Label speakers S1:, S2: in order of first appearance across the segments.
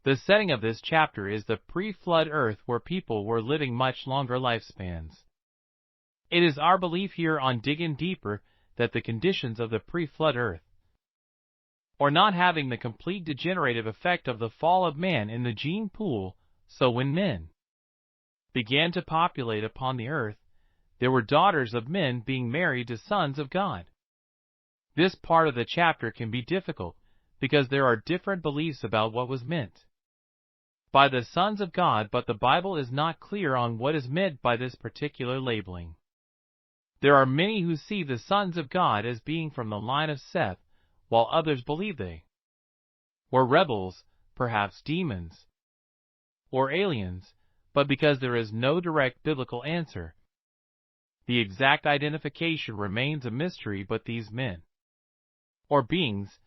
S1: The setting of this chapter is the pre-flood earth where people were living much longer lifespans. It is our belief here on Diggin' Deeper that the conditions of the pre-flood earth, or not having the complete degenerative effect of the fall of man in the gene pool, so when men began to populate upon the earth, there were daughters of men being married to sons of God. This part of the chapter can be difficult because there are different beliefs about what was meant by the sons of God, but the Bible is not clear on what is meant by this particular labeling. There are many who see the sons of God as being from the line of Seth, while others believe they were rebels, perhaps demons, or aliens, but because there is no direct biblical answer, the exact identification remains a mystery. But these men, or beings,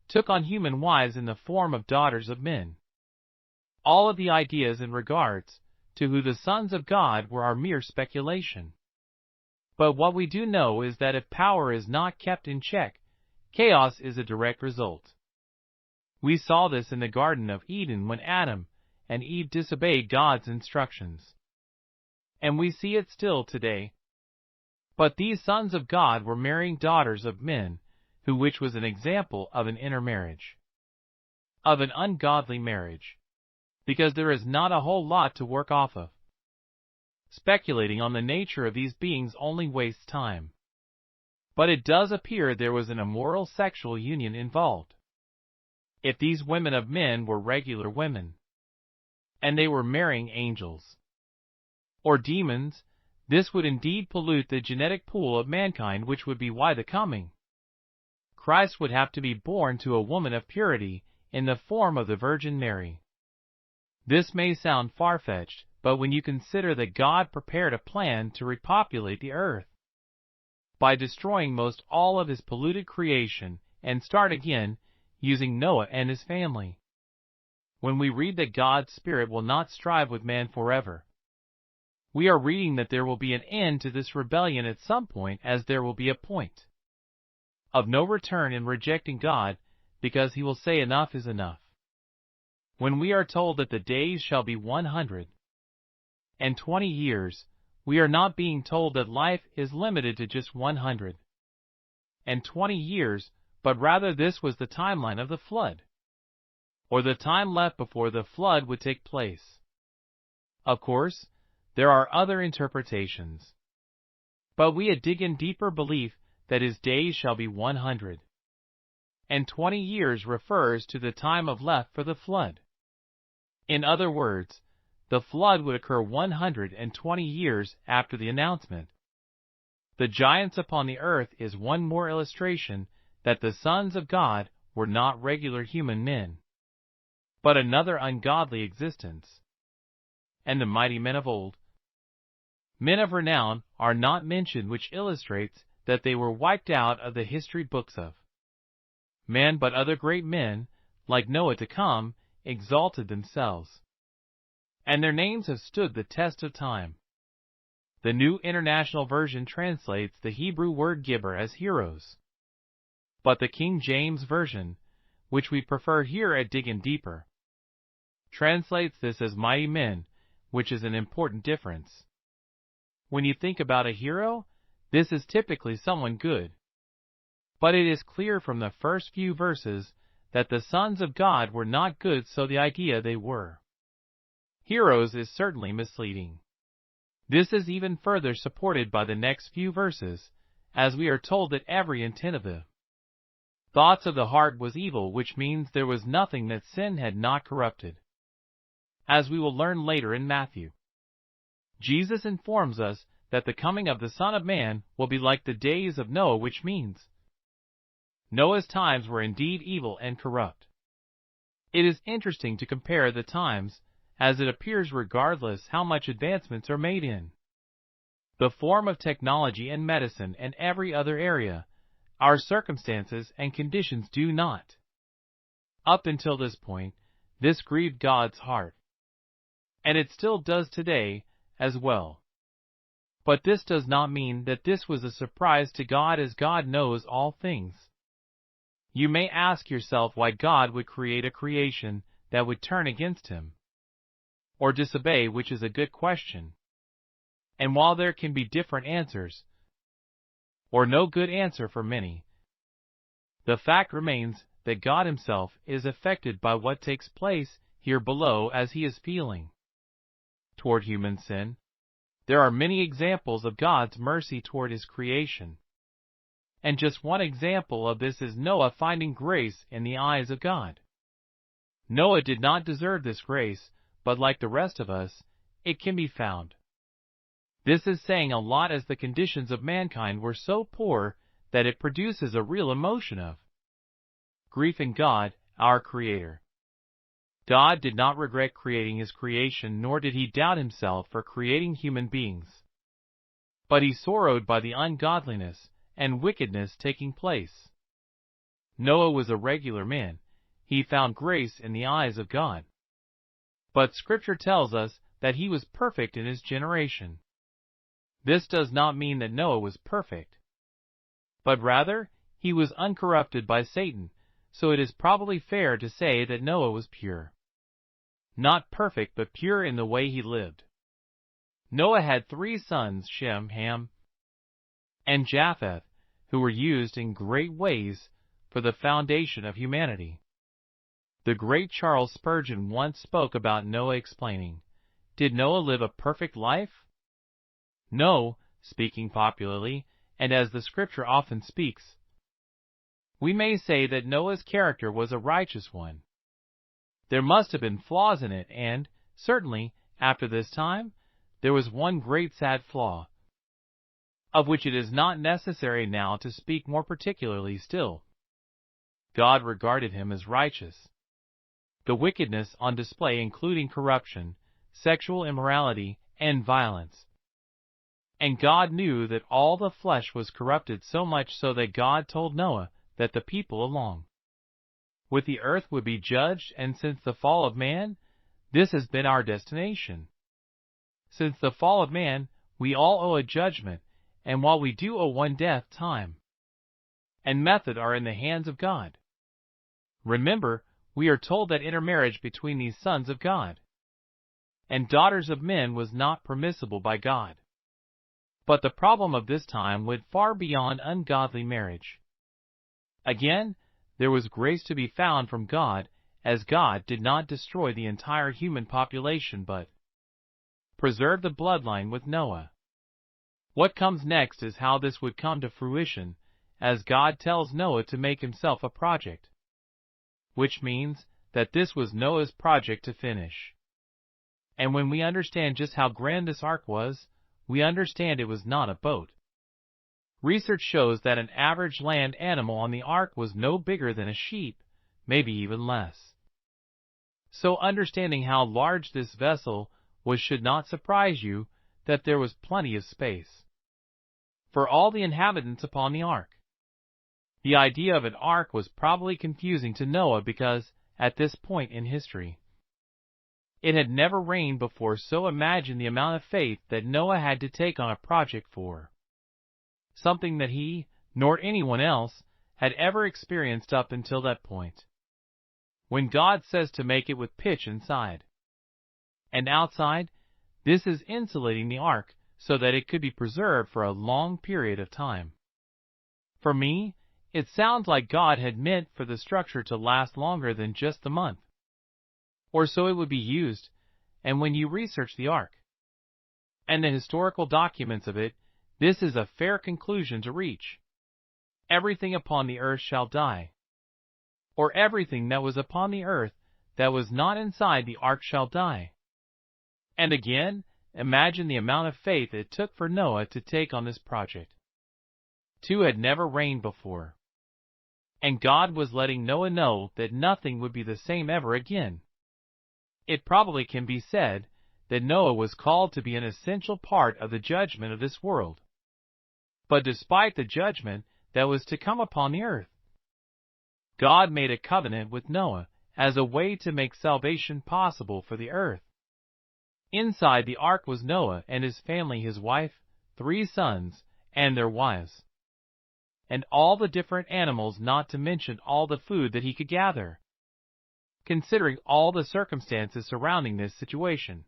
S1: took on human wives in the form of daughters of men. All of the ideas in regards to who the sons of God were are mere speculation. But what we do know is that if power is not kept in check, chaos is a direct result. We saw this in the Garden of Eden when Adam and Eve disobeyed God's instructions. And we see it still today. But these sons of God were marrying daughters of men, which was an example of an intermarriage, of an ungodly marriage, because there is not a whole lot to work off of. Speculating on the nature of these beings only wastes time. But it does appear there was an immoral sexual union involved. If these women of men were regular women, and they were marrying angels or demons, this would indeed pollute the genetic pool of mankind, which would be why the coming Christ would have to be born to a woman of purity in the form of the Virgin Mary. This may sound far-fetched, but when you consider that God prepared a plan to repopulate the earth by destroying most all of his polluted creation and start again using Noah and his family. When we read that God's Spirit will not strive with man forever, we are reading that there will be an end to this rebellion at some point, as there will be a point of no return in rejecting God, because he will say enough is enough. When we are told that the days shall be 120 years, we are not being told that life is limited to just 120 years, but rather this was the timeline of the flood, or the time left before the flood would take place. Of course, there are other interpretations, but we at Diggin' Deeper believe that his days shall be 120 years refers to the time of left for the flood. In other words, the flood would occur 120 years after the announcement. The giants upon the earth is one more illustration that the sons of God were not regular human men, but another ungodly existence. And the mighty men of old, men of renown, are not mentioned, which illustrates that they were wiped out of the history books of men, but other great men, like Noah to come, exalted themselves, and their names have stood the test of time. The New International Version translates the Hebrew word gibber as heroes, but the King James Version, which we prefer here at Diggin' Deeper, translates this as mighty men, which is an important difference. When you think about a hero, this is typically someone good. But it is clear from the first few verses that the sons of God were not good, so the idea they were heroes is certainly misleading. This is even further supported by the next few verses, as we are told that every intent of the thoughts of the heart was evil, which means there was nothing that sin had not corrupted, as we will learn later in Matthew. Jesus informs us that the coming of the Son of Man will be like the days of Noah, which means Noah's times were indeed evil and corrupt. It is interesting to compare the times, as it appears regardless how much advancements are made in the form of technology and medicine and every other area, our circumstances and conditions do not. Up until this point, this grieved God's heart, and it still does today as well. But this does not mean that this was a surprise to God, as God knows all things. You may ask yourself why God would create a creation that would turn against him, or disobey, which is a good question. And while there can be different answers, or no good answer for many, the fact remains that God himself is affected by what takes place here below as he is feeling toward human sin. There are many examples of God's mercy toward his creation. And just one example of this is Noah finding grace in the eyes of God. Noah did not deserve this grace, but like the rest of us, it can be found. This is saying a lot, as the conditions of mankind were so poor that it produces a real emotion of grief in God, our Creator. God did not regret creating his creation, nor did he doubt himself for creating human beings. But he sorrowed by the ungodliness and wickedness taking place. Noah was a regular man. He found grace in the eyes of God. But Scripture tells us that he was perfect in his generation. This does not mean that Noah was perfect, but rather he was uncorrupted by Satan, so it is probably fair to say that Noah was pure. Not perfect, but pure in the way he lived. Noah had 3 sons, Shem, Ham, and Japheth, who were used in great ways for the foundation of humanity. The great Charles Spurgeon once spoke about Noah, explaining, "Did Noah live a perfect life? No," speaking popularly, and as the Scripture often speaks, we may say that Noah's character was a righteous one. There must have been flaws in it, and, certainly, after this time, there was one great sad flaw, of which it is not necessary now to speak more particularly. Still, God regarded him as righteous. The wickedness on display, including corruption, sexual immorality, and violence. And God knew that all the flesh was corrupted, so much so that God told Noah that the people along with the earth would be judged, and since the fall of man, this has been our destination. Since the fall of man, we all owe a judgment, and while we do owe one death, time and method are in the hands of God. Remember, we are told that intermarriage between these sons of God and daughters of men was not permissible by God. But the problem of this time went far beyond ungodly marriage. Again, there was grace to be found from God, as God did not destroy the entire human population but preserved the bloodline with Noah. What comes next is how this would come to fruition, as God tells Noah to make himself a project, which means that this was Noah's project to finish. And when we understand just how grand this ark was, we understand it was not a boat. Research shows that an average land animal on the ark was no bigger than a sheep, maybe even less. So understanding how large this vessel was should not surprise you that there was plenty of space for all the inhabitants upon the ark. The idea of an ark was probably confusing to Noah because, at this point in history, it had never rained before, so imagine the amount of faith that Noah had to take on a project for something that he, nor anyone else, had ever experienced up until that point. When God says to make it with pitch inside and outside, this is insulating the ark so that it could be preserved for a long period of time. For me, it sounds like God had meant for the structure to last longer than just the month or so it would be used, and when you research the ark and the historical documents of it, this is a fair conclusion to reach. Everything upon the earth shall die, or everything that was upon the earth that was not inside the ark shall die. And again, imagine the amount of faith it took for Noah to take on this project. 2 had never rained before, and God was letting Noah know that nothing would be the same ever again. It probably can be said that Noah was called to be an essential part of the judgment of this world. But despite the judgment that was to come upon the earth, God made a covenant with Noah as a way to make salvation possible for the earth. Inside the ark was Noah and his family, his wife, 3 sons, and their wives, and all the different animals, not to mention all the food that he could gather. considering all the circumstances surrounding this situation.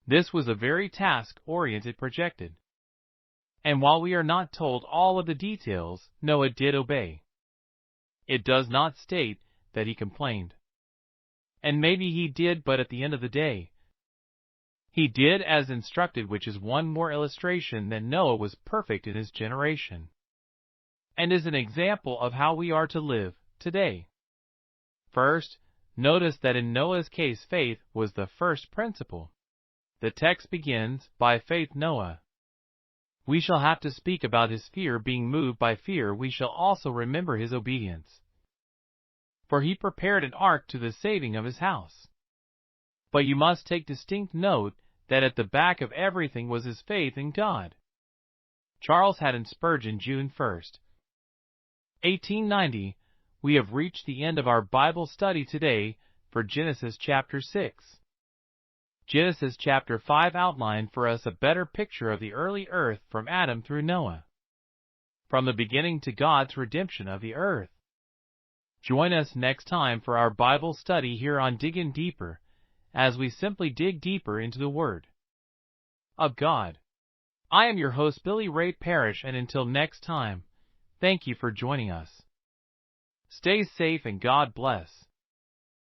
S1: This was a very task-oriented projected. And while we are not told all of the details, Noah did obey. It does not state that he complained. And maybe he did, but at the end of the day, he did as instructed, which is one more illustration that Noah was perfect in his generation, and is an example of how we are to live today. First, notice that in Noah's case faith was the first principle. The text begins, "By faith Noah." We shall have to speak about his fear. Being moved by fear, we shall also remember his obedience. For he prepared an ark to the saving of his house. But you must take distinct note that at the back of everything was his faith in God. Charles Haddon Spurgeon, June 1st, 1890. We have reached the end of our Bible study today for Genesis chapter 6. Genesis chapter 5 outlined for us a better picture of the early earth from Adam through Noah, from the beginning to God's redemption of the earth. Join us next time for our Bible study here on Diggin' Deeper, as we simply dig deeper into the Word of God. I am your host, Billy Ray Parrish, and until next time, thank you for joining us. Stay safe and God bless.